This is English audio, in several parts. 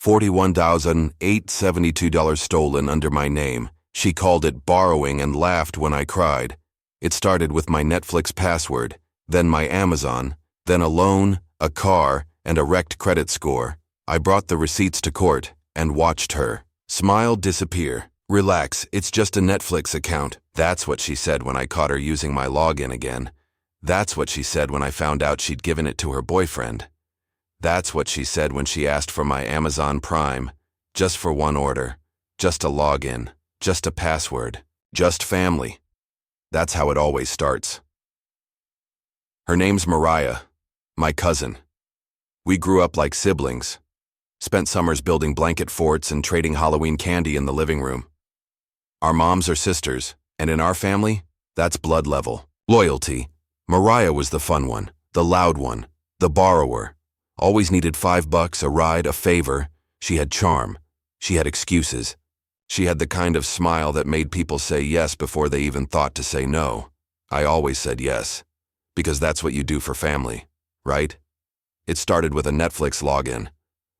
$41,872 stolen under my name. She called it borrowing and laughed when I cried. It started with my Netflix password, then my Amazon, then a loan, a car, and a wrecked credit score. I brought the receipts to court and watched her smile disappear. Relax, it's just a Netflix account. That's what she said when I caught her using my login again. That's what she said when I found out she'd given it to her boyfriend. That's what she said when she asked for my Amazon Prime. Just for one order. Just a login. Just a password. Just family. That's how it always starts. Her name's Mariah, my cousin. We grew up like siblings. Spent summers building blanket forts and trading Halloween candy in the living room. Our moms are sisters, and in our family, that's blood level. Loyalty. Mariah was the fun one, the loud one, the borrower. Always needed $5, a ride, a favor. She had charm. She had excuses. She had the kind of smile that made people say yes before they even thought to say no. I always said yes, because that's what you do for family, right? It started with a Netflix login.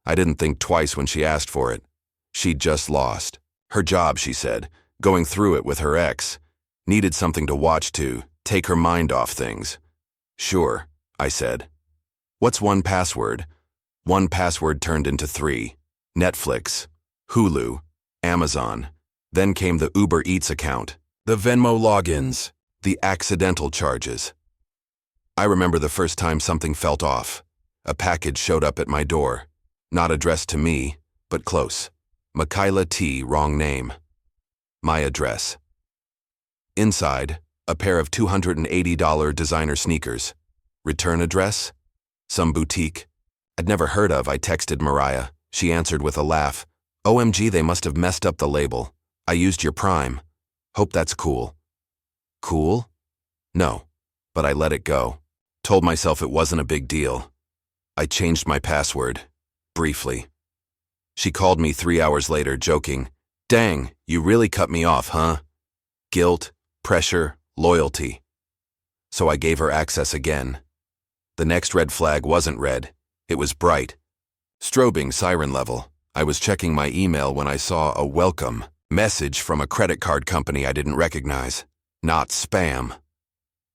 I didn't think twice when she asked for it. She'd just lost her job, she said, going through it with her ex. Needed something to watch to take her mind off things. Sure, I said. What's 1Password? 1Password turned into 3. Netflix, Hulu, Amazon. Then came the Uber Eats account, the Venmo logins, the accidental charges. I remember the first time something felt off. A package showed up at my door. Not addressed to me, but close. Michaela T., wrong name. My address. Inside, a pair of $280 designer sneakers. Return address? Some boutique I'd never heard of. I texted Mariah. She answered with a laugh. OMG, they must have messed up the label. I used your Prime. Hope that's cool. Cool? No, but I let it go. Told myself it wasn't a big deal. I changed my password. Briefly. She called me 3 hours later, joking. Dang, you really cut me off, huh? Guilt, pressure, loyalty. So I gave her access again. The next red flag wasn't red. It was bright. Strobing siren level. I was checking my email when I saw a welcome message from a credit card company I didn't recognize. Not spam.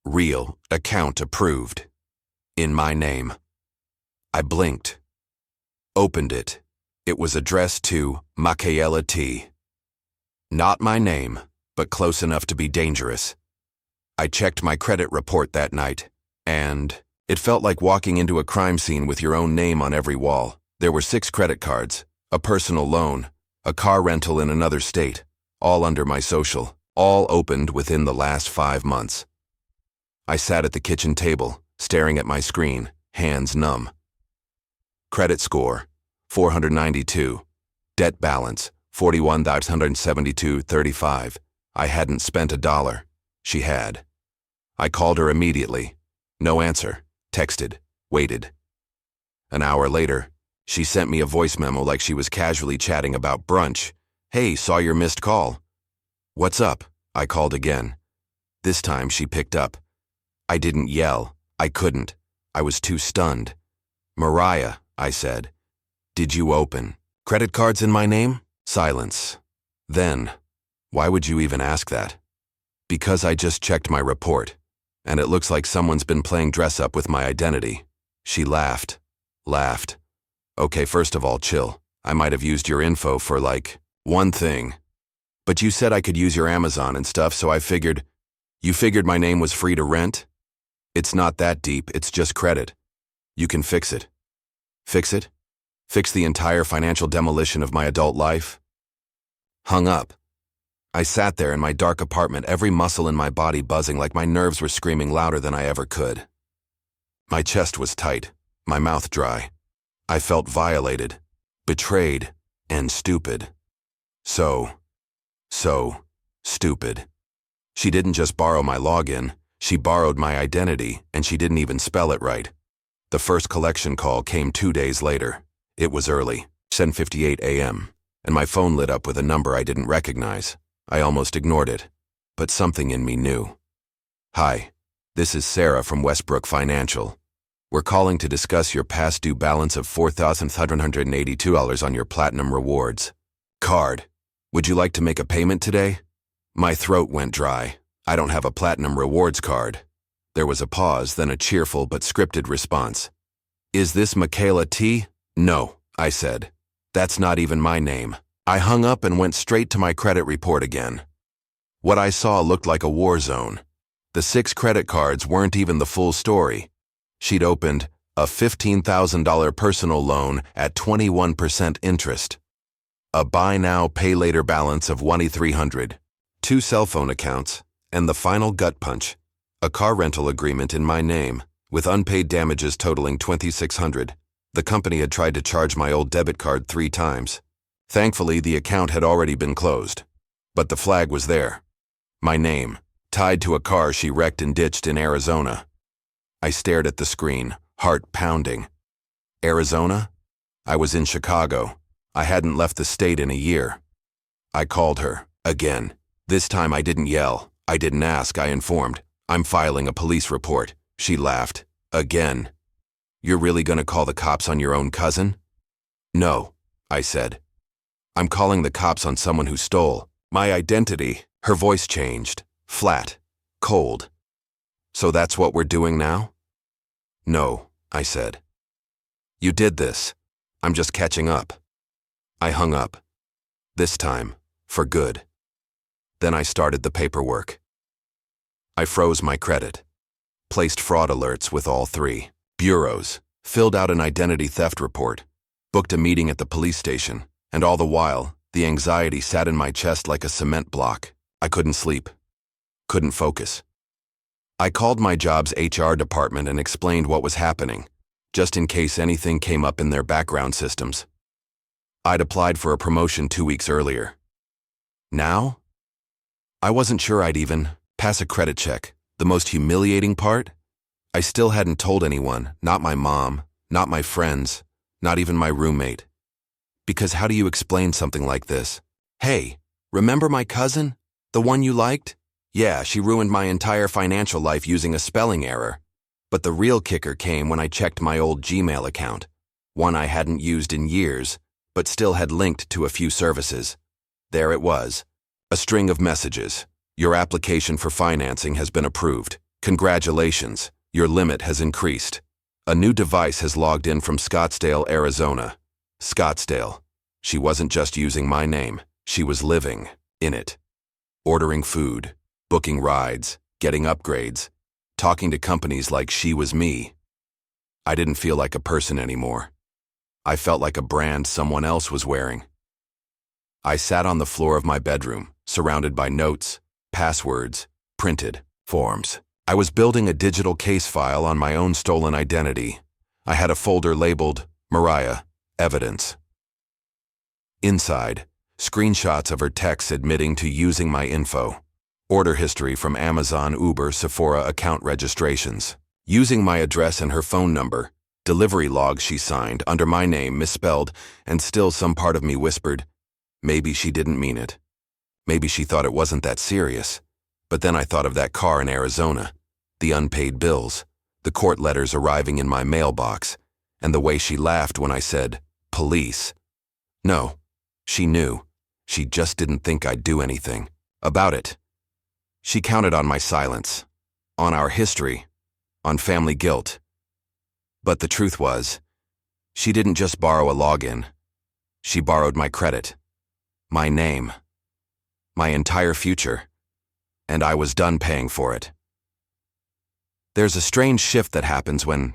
Real, account approved. In my name. I blinked. Opened it. It was addressed to Michaela T. Not my name, but close enough to be dangerous. I checked my credit report that night, and it felt like walking into a crime scene with your own name on every wall. There were 6 credit cards, a personal loan, a car rental in another state, all under my social, all opened within the last 5 months. I sat at the kitchen table, staring at my screen, hands numb. Credit score, 492. Debt balance, $41,172.35. I hadn't spent $1. She had. I called her immediately. No answer. Texted. Waited. An hour later, she sent me a voice memo like she was casually chatting about brunch. Hey, saw your missed call. What's up? I called again. This time she picked up. I didn't yell. I couldn't. I was too stunned. Mariah, I said. Did you open credit cards in my name? Silence. Then, why would you even ask that? Because I just checked my report, and it looks like someone's been playing dress up with my identity. She laughed. Okay, first of all, chill. I might have used your info for, like, one thing. But you said I could use your Amazon and stuff, so I figured. You figured my name was free to rent? It's not that deep, it's just credit. You can fix it. Fix it? Fix the entire financial demolition of my adult life? Hung up. I sat there in my dark apartment, every muscle in my body buzzing like my nerves were screaming louder than I ever could. My chest was tight, my mouth dry. I felt violated, betrayed, and stupid. So stupid. She didn't just borrow my login, she borrowed my identity, and she didn't even spell it right. The first collection call came 2 days later. It was early, 10:58 a.m., and my phone lit up with a number I didn't recognize. I almost ignored it, but something in me knew. Hi, this is Sarah from Westbrook Financial. We're calling to discuss your past due balance of $4,782 on your Platinum Rewards card. Would you like to make a payment today? My throat went dry. I don't have a Platinum Rewards card. There was a pause, then a cheerful but scripted response. Is this Michaela T? No, I said. That's not even my name. I hung up and went straight to my credit report again. What I saw looked like a war zone. The 6 credit cards weren't even the full story. She'd opened a $15,000 personal loan at 21% interest, a buy now, pay later balance of $2,300, 2 cell phone accounts, and the final gut punch, a car rental agreement in my name, with unpaid damages totaling $2,600. The company had tried to charge my old debit card 3 times. Thankfully, the account had already been closed. But the flag was there. My name, tied to a car she wrecked and ditched in Arizona. I stared at the screen, heart pounding. Arizona? I was in Chicago. I hadn't left the state in a year. I called her, again. This time I didn't yell. I didn't ask, I informed. I'm filing a police report. She laughed. Again. You're really gonna call the cops on your own cousin? No, I said. I'm calling the cops on someone who stole my identity. Her voice changed, flat, cold. So that's what we're doing now? No, I said. You did this. I'm just catching up. I hung up. This time, for good. Then I started the paperwork. I froze my credit, placed fraud alerts with all 3 bureaus, filled out an identity theft report, booked a meeting at the police station, and all the while, the anxiety sat in my chest like a cement block. I couldn't sleep, couldn't focus. I called my job's HR department and explained what was happening, just in case anything came up in their background systems. I'd applied for a promotion 2 weeks earlier. Now? I wasn't sure I'd even pass a credit check. The most humiliating part? I still hadn't told anyone, not my mom, not my friends, not even my roommate. Because how do you explain something like this? Hey, remember my cousin? The one you liked? Yeah, she ruined my entire financial life using a spelling error. But the real kicker came when I checked my old Gmail account, one I hadn't used in years, but still had linked to a few services. There it was, a string of messages. Your application for financing has been approved. Congratulations, your limit has increased. A new device has logged in from Scottsdale, Arizona. Scottsdale. She wasn't just using my name, she was living in it. Ordering food, booking rides, getting upgrades, talking to companies like she was me. I didn't feel like a person anymore. I felt like a brand someone else was wearing. I sat on the floor of my bedroom, surrounded by notes, passwords, printed forms. I was building a digital case file on my own stolen identity. I had a folder labeled Mariah, Evidence. Inside, screenshots of her texts admitting to using my info. Order history from Amazon, Uber, Sephora account registrations. Using my address and her phone number. Delivery logs she signed under my name misspelled, and still some part of me whispered, maybe she didn't mean it. Maybe she thought it wasn't that serious. But then I thought of that car in Arizona, the unpaid bills, the court letters arriving in my mailbox, and the way she laughed when I said, police. No, she knew. She just didn't think I'd do anything about it. She counted on my silence, on our history, on family guilt. But the truth was, she didn't just borrow a login. She borrowed my credit, my name, my entire future, and I was done paying for it. There's a strange shift that happens when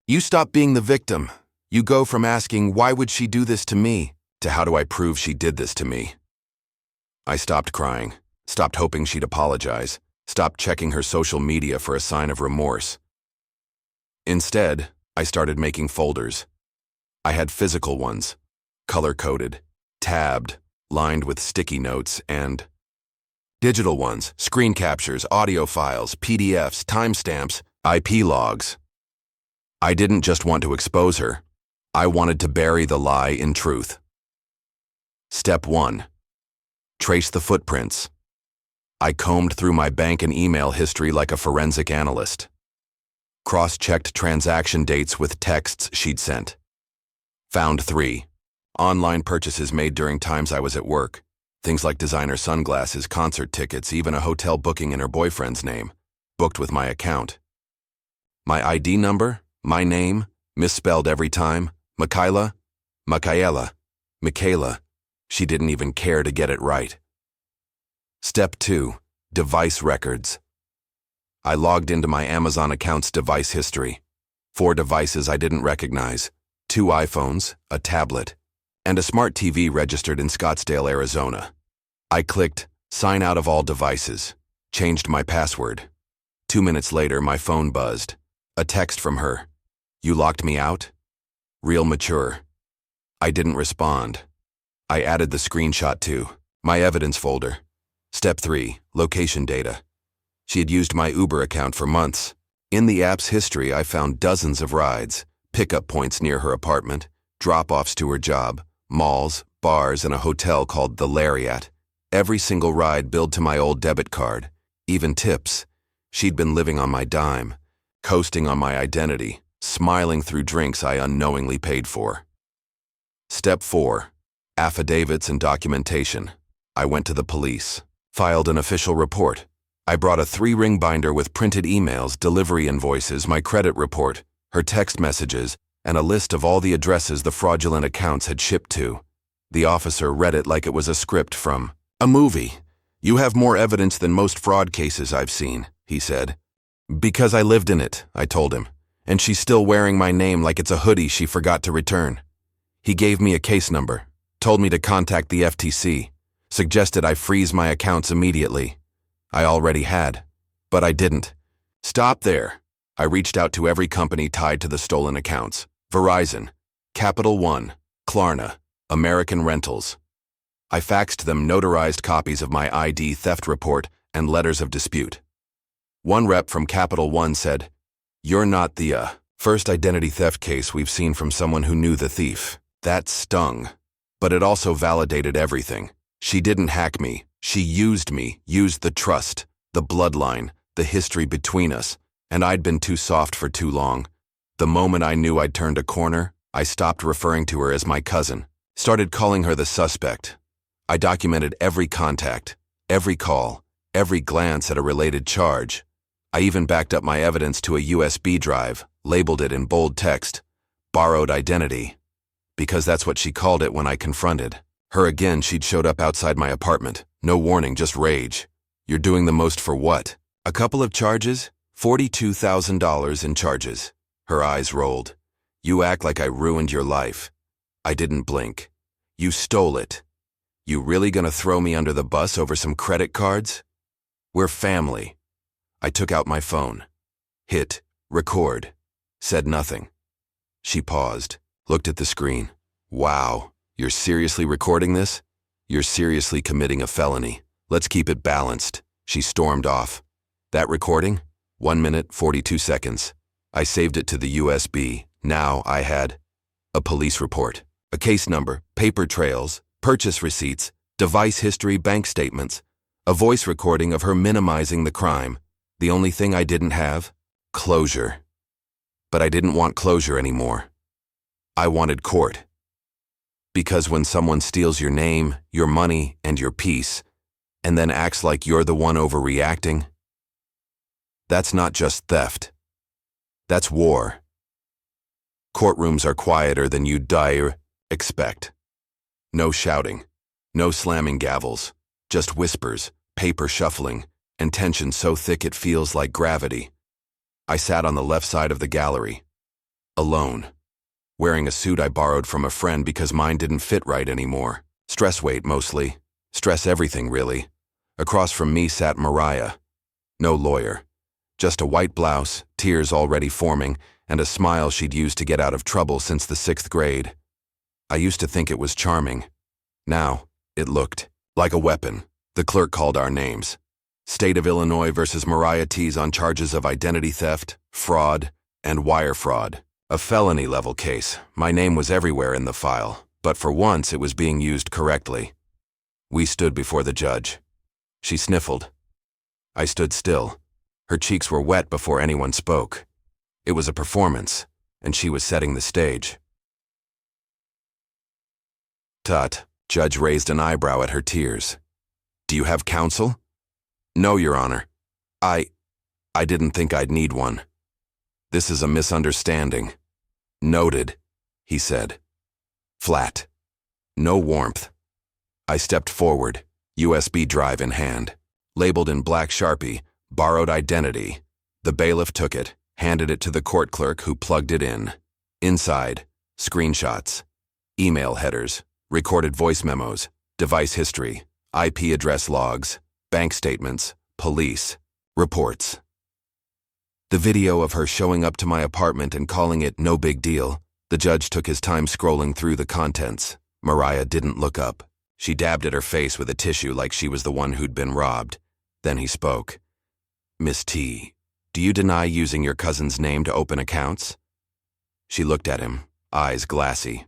you stop being the victim. You go from asking, why would she do this to me, to how do I prove she did this to me? I stopped crying, stopped hoping she'd apologize, stopped checking her social media for a sign of remorse. Instead, I started making folders. I had physical ones, color-coded, tabbed, lined with sticky notes, and digital ones, screen captures, audio files, PDFs, timestamps, IP logs. I didn't just want to expose her. I wanted to bury the lie in truth. Step 1. Trace the footprints. I combed through my bank and email history like a forensic analyst. Cross-checked transaction dates with texts she'd sent. Found 3. Online purchases made during times I was at work. Things like designer sunglasses, concert tickets, even a hotel booking in her boyfriend's name. Booked with my account. My ID number, my name, misspelled every time. Michaela. She didn't even care to get it right. Step 2. Device records. I logged into my Amazon account's device history. 4 devices I didn't recognize. 2 iPhones, a tablet, and a smart TV registered in Scottsdale, Arizona. I clicked sign out of all devices, changed my password. 2 minutes later, my phone buzzed. A text from her. You locked me out? Real mature. I didn't respond. I added the screenshot to my evidence folder. Step 3. Location data. She had used my Uber account for months. In the app's history, I found dozens of rides, pickup points near her apartment, drop-offs to her job, malls, bars, and a hotel called the Lariat. Every single ride billed to my old debit card, even tips. She'd been living on my dime, coasting on my identity, smiling through drinks I unknowingly paid for. Step 4. Affidavits and documentation. I went to the police, filed an official report. I brought a 3-ring binder with printed emails, delivery invoices, my credit report, her text messages, and a list of all the addresses the fraudulent accounts had shipped to. The officer read it like it was a script from a movie. You have more evidence than most fraud cases I've seen, he said. Because I lived in it, I told him, and she's still wearing my name like it's a hoodie she forgot to return. He gave me a case number, told me to contact the FTC, suggested I freeze my accounts immediately. I already had, but I didn't. Stop there. I reached out to every company tied to the stolen accounts. Verizon, Capital One, Klarna, American Rentals. I faxed them notarized copies of my ID theft report and letters of dispute. One rep from Capital One said, "You're not the first identity theft case we've seen from someone who knew the thief." That stung, but it also validated everything. She didn't hack me. She used me, used the trust, the bloodline, the history between us, and I'd been too soft for too long. The moment I knew I'd turned a corner, I stopped referring to her as my cousin, started calling her the suspect. I documented every contact, every call, every glance at a related charge. I even backed up my evidence to a USB drive, labeled it in bold text, "Borrowed Identity," because that's what she called it when I confronted her again. She'd showed up outside my apartment. No warning, just rage. You're doing the most for what? A couple of charges? $42,000 in charges. Her eyes rolled. You act like I ruined your life. I didn't blink. You stole it. You really gonna throw me under the bus over some credit cards? We're family. I took out my phone. Hit record. Said nothing. She paused, looked at the screen. Wow, you're seriously recording this? You're seriously committing a felony. Let's keep it balanced. She stormed off. That recording? 1 minute, 42 seconds. I saved it to the USB. Now I had a police report, a case number, paper trails, purchase receipts, device history, bank statements, a voice recording of her minimizing the crime. The only thing I didn't have? Closure. But I didn't want closure anymore. I wanted court. Because when someone steals your name, your money, and your peace, and then acts like you're the one overreacting, that's not just theft. That's war. Courtrooms are quieter than you'd dare expect. No shouting, no slamming gavels, just whispers, paper shuffling, and tension so thick it feels like gravity. I sat on the left side of the gallery, alone, wearing a suit I borrowed from a friend because mine didn't fit right anymore. Stress weight mostly. Stress everything, really. Across from me sat Mariah. No lawyer. Just a white blouse, tears already forming, and a smile she'd used to get out of trouble since the 6th grade. I used to think it was charming. Now, it looked like a weapon. The clerk called our names. State of Illinois versus Mariah T's on charges of identity theft, fraud, and wire fraud. A felony-level case. My name was everywhere in the file, but for once it was being used correctly. We stood before the judge. She sniffled. I stood still. Her cheeks were wet before anyone spoke. It was a performance, and she was setting the stage. Tut, Judge raised an eyebrow at her tears. Do you have counsel? No, Your Honor. I didn't think I'd need one. This is a misunderstanding. Noted, he said. Flat. No warmth. I stepped forward, USB drive in hand. Labeled in black Sharpie, borrowed identity. The bailiff took it, handed it to the court clerk who plugged it in. Inside, screenshots, email headers, recorded voice memos, device history, IP address logs, bank statements, police, reports. The video of her showing up to my apartment and calling it no big deal. The judge took his time scrolling through the contents. Mariah didn't look up. She dabbed at her face with a tissue like she was the one who'd been robbed. Then he spoke. Miss T, do you deny using your cousin's name to open accounts? She looked at him, eyes glassy.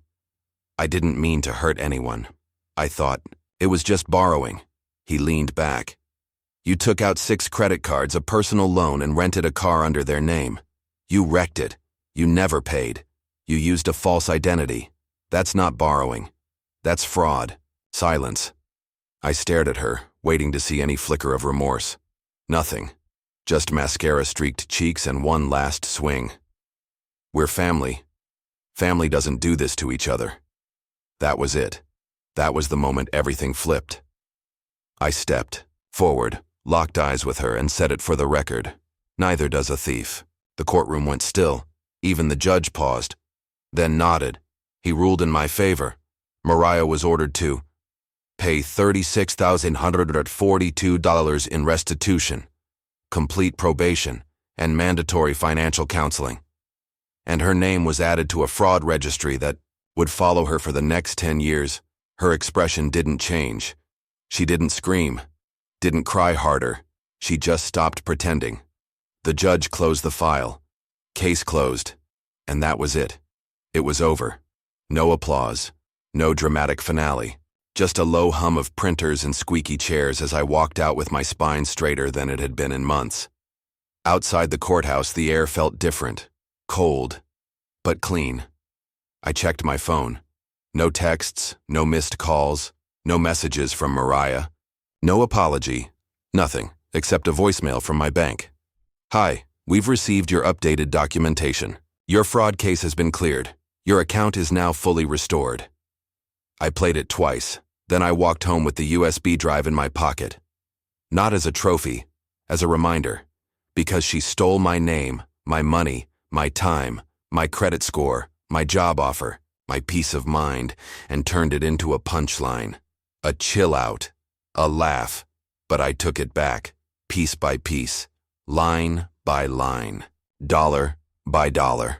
I didn't mean to hurt anyone. I thought, it was just borrowing. He leaned back. You took out 6 credit cards, a personal loan, and rented a car under their name. You wrecked it. You never paid. You used a false identity. That's not borrowing. That's fraud. Silence. I stared at her, waiting to see any flicker of remorse. Nothing. Just mascara-streaked cheeks and one last swing. We're family. Family doesn't do this to each other. That was it. That was the moment everything flipped. I stepped forward, locked eyes with her, and said it for the record. Neither does a thief. The courtroom went still. Even the judge paused, then nodded. He ruled in my favor. Mariah was ordered to pay $36,142 in restitution, complete probation, and mandatory financial counseling. And her name was added to a fraud registry that would follow her for the next 10 years. Her expression didn't change. She didn't scream, didn't cry harder. She just stopped pretending. The judge closed the file. Case closed. And that was it. It was over. No applause. No dramatic finale. Just a low hum of printers and squeaky chairs as I walked out with my spine straighter than it had been in months. Outside the courthouse, the air felt different. Cold, but clean. I checked my phone. No texts, no missed calls, no messages from Mariah. No apology. Nothing, except a voicemail from my bank. Hi, we've received your updated documentation. Your fraud case has been cleared. Your account is now fully restored. I played it twice. Then I walked home with the USB drive in my pocket. Not as a trophy, as a reminder. Because she stole my name, my money, my time, my credit score, my job offer, my peace of mind, and turned it into a punchline. A chill out. A laugh. But I took it back, piece by piece, line by line, dollar by dollar.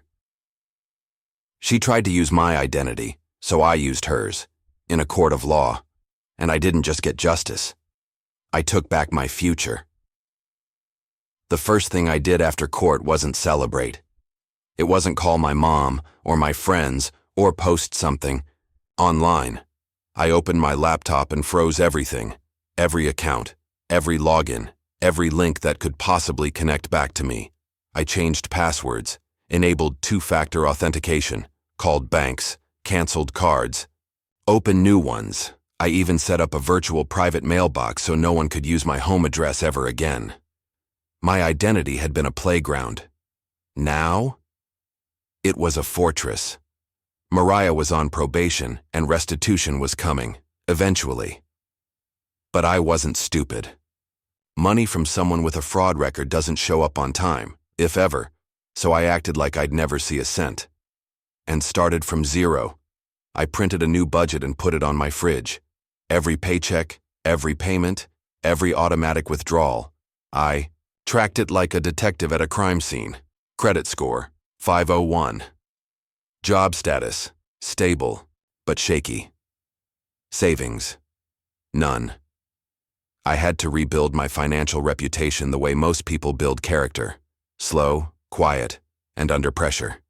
She tried to use my identity, so I used hers, in a court of law. And I didn't just get justice. I took back my future. The first thing I did after court wasn't celebrate. It wasn't call my mom or my friends or post something online. I opened my laptop and froze everything, every account, every login, every link that could possibly connect back to me. I changed passwords, enabled two-factor authentication, called banks, canceled cards, opened new ones. I even set up a virtual private mailbox so no one could use my home address ever again. My identity had been a playground. Now, it was a fortress. Mariah was on probation and restitution was coming, eventually. But I wasn't stupid. Money from someone with a fraud record doesn't show up on time, if ever, so I acted like I'd never see a cent. And started from zero. I printed a new budget and put it on my fridge. Every paycheck, every payment, every automatic withdrawal. I tracked it like a detective at a crime scene. Credit score, 501. Job status, stable, but shaky. Savings, none. I had to rebuild my financial reputation the way most people build character. Slow, quiet, and under pressure.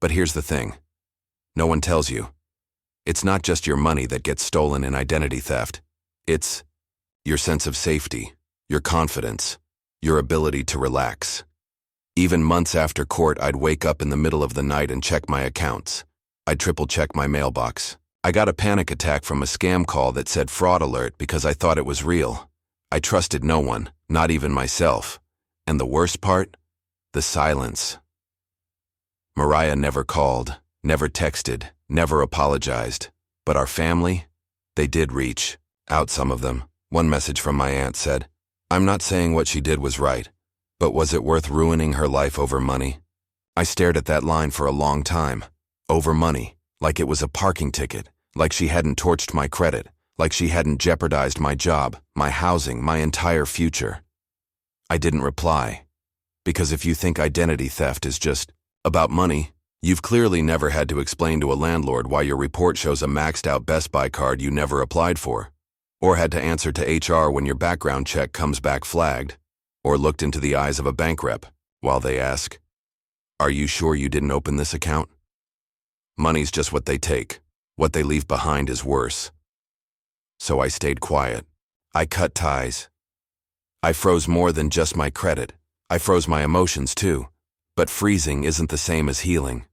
But here's the thing. No one tells you. It's not just your money that gets stolen in identity theft. It's your sense of safety, your confidence, your ability to relax. Even months after court, I'd wake up in the middle of the night and check my accounts. I'd triple-check my mailbox. I got a panic attack from a scam call that said fraud alert because I thought it was real. I trusted no one, not even myself. And the worst part? The silence. Mariah never called, never texted, never apologized. But our family? They did reach out, some of them. One message from my aunt said, "I'm not saying what she did was right, but was it worth ruining her life over money?" I stared at that line for a long time. Over money, like it was a parking ticket, like she hadn't torched my credit, like she hadn't jeopardized my job, my housing, my entire future. I didn't reply, because if you think identity theft is just about money, you've clearly never had to explain to a landlord why your report shows a maxed-out Best Buy card you never applied for, or had to answer to HR when your background check comes back flagged, or looked into the eyes of a bank rep while they ask, "Are you sure you didn't open this account?" Money's just what they take. What they leave behind is worse. So I stayed quiet. I cut ties. I froze more than just my credit. I froze my emotions too. But freezing isn't the same as healing.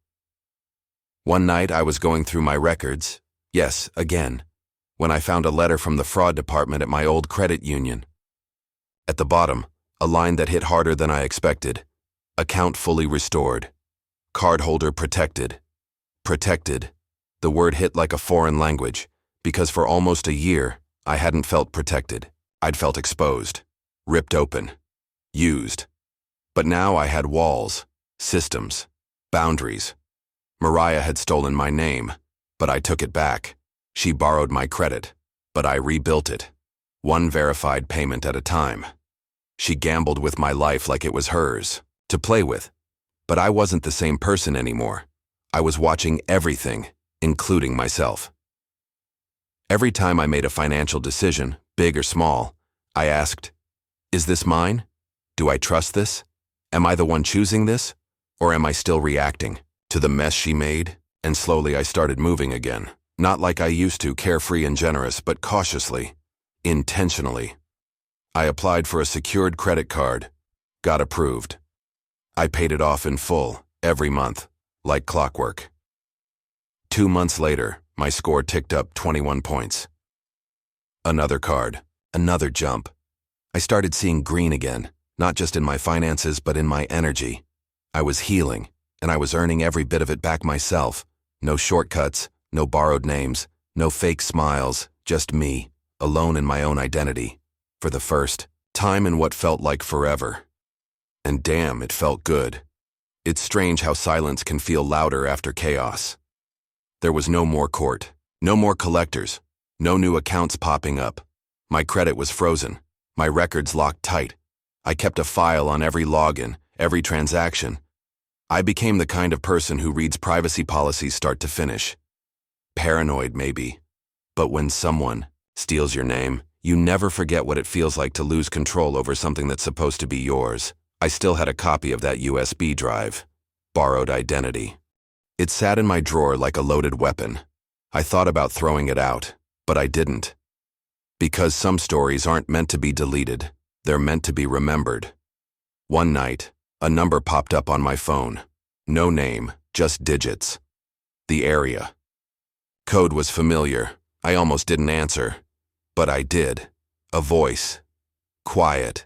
One night I was going through my records, yes, again, when I found a letter from the fraud department at my old credit union. At the bottom, a line that hit harder than I expected. Account fully restored. Cardholder protected. Protected. The word hit like a foreign language, because for almost a year, I hadn't felt protected. I'd felt exposed, ripped open, used. But now I had walls, systems, boundaries. Mariah had stolen my name, but I took it back. She borrowed my credit, but I rebuilt it, one verified payment at a time. She gambled with my life like it was hers, to play with. But I wasn't the same person anymore. I was watching everything, including myself. Every time I made a financial decision, big or small, I asked, "Is this mine? Do I trust this? Am I the one choosing this? Or am I still reacting to the mess she made?" And slowly I started moving again. Not like I used to, carefree and generous, but cautiously, intentionally. I applied for a secured credit card, got approved. I paid it off in full, every month, like clockwork. 2 months later, my score ticked up 21 points. Another card, another jump. I started seeing green again, not just in my finances, but in my energy. I was healing, and I was earning every bit of it back myself. No shortcuts, no borrowed names, no fake smiles, just me, alone in my own identity. For the first time in what felt like forever. And damn, it felt good. It's strange how silence can feel louder after chaos. There was no more court, no more collectors, no new accounts popping up. My credit was frozen, my records locked tight. I kept a file on every login, every transaction. I became the kind of person who reads privacy policies start to finish. Paranoid, maybe. But when someone steals your name, you never forget what it feels like to lose control over something that's supposed to be yours. I still had a copy of that USB drive. Borrowed identity. It sat in my drawer like a loaded weapon. I thought about throwing it out, but I didn't. Because some stories aren't meant to be deleted. They're meant to be remembered. One night, a number popped up on my phone. No name, just digits. The area. Code was familiar. I almost didn't answer. But I did. A voice. Quiet.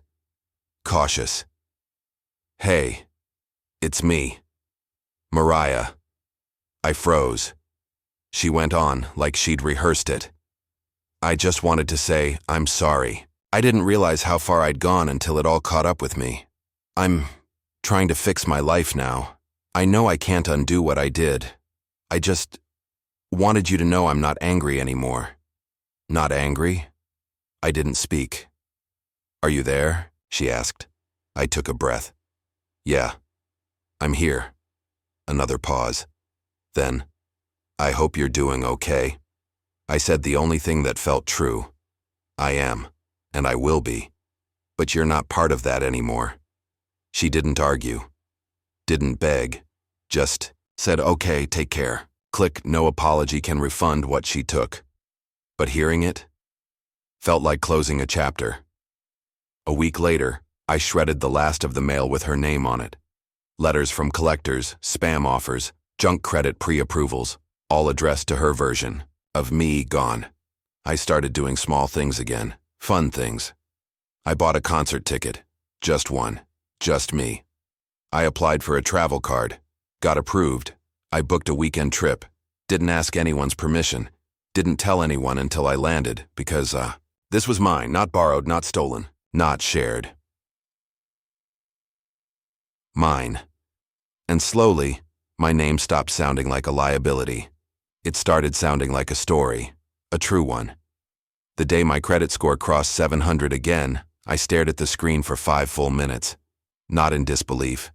Cautious. "Hey. It's me. Mariah." I froze. She went on like she'd rehearsed it. "I just wanted to say, I'm sorry. I didn't realize how far I'd gone until it all caught up with me. I'm trying to fix my life now. I know I can't undo what I did. I just wanted you to know I'm not angry anymore." "Not angry?" I didn't speak. "Are you there?" she asked. I took a breath. "Yeah, I'm here." Another pause. Then, "I hope you're doing okay." I said the only thing that felt true. I am, and I will be. But you're not part of that anymore. She didn't argue. Didn't beg. Just said, "Okay, take care." Click, no apology can refund what she took. But hearing it felt like closing a chapter. A week later, I shredded the last of the mail with her name on it. Letters from collectors, spam offers, junk credit pre-approvals, all addressed to her version of me gone. I started doing small things again, fun things. I bought a concert ticket, just one, just me. I applied for a travel card, got approved. I booked a weekend trip, didn't ask anyone's permission, didn't tell anyone until I landed because, this was mine, not borrowed, not stolen, not shared. Mine. And slowly, my name stopped sounding like a liability. It started sounding like a story, a true one. The day my credit score crossed 700 again, I stared at the screen for 5 full minutes. Not in disbelief.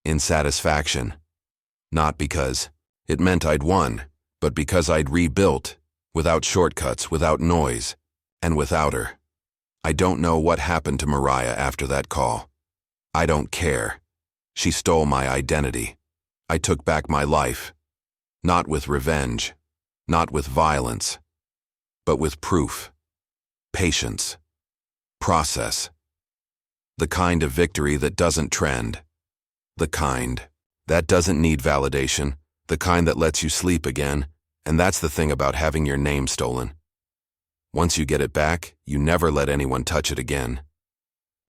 In satisfaction. Not because it meant I'd won, but because I'd rebuilt, without shortcuts, without noise, and without her. I don't know what happened to Mariah after that call. I don't care. She stole my identity. I took back my life. Not with revenge, not with violence, but with proof, patience, process. The kind of victory that doesn't trend. The kind that doesn't need validation. The kind that lets you sleep again. And that's the thing about having your name stolen. Once you get it back, you never let anyone touch it again.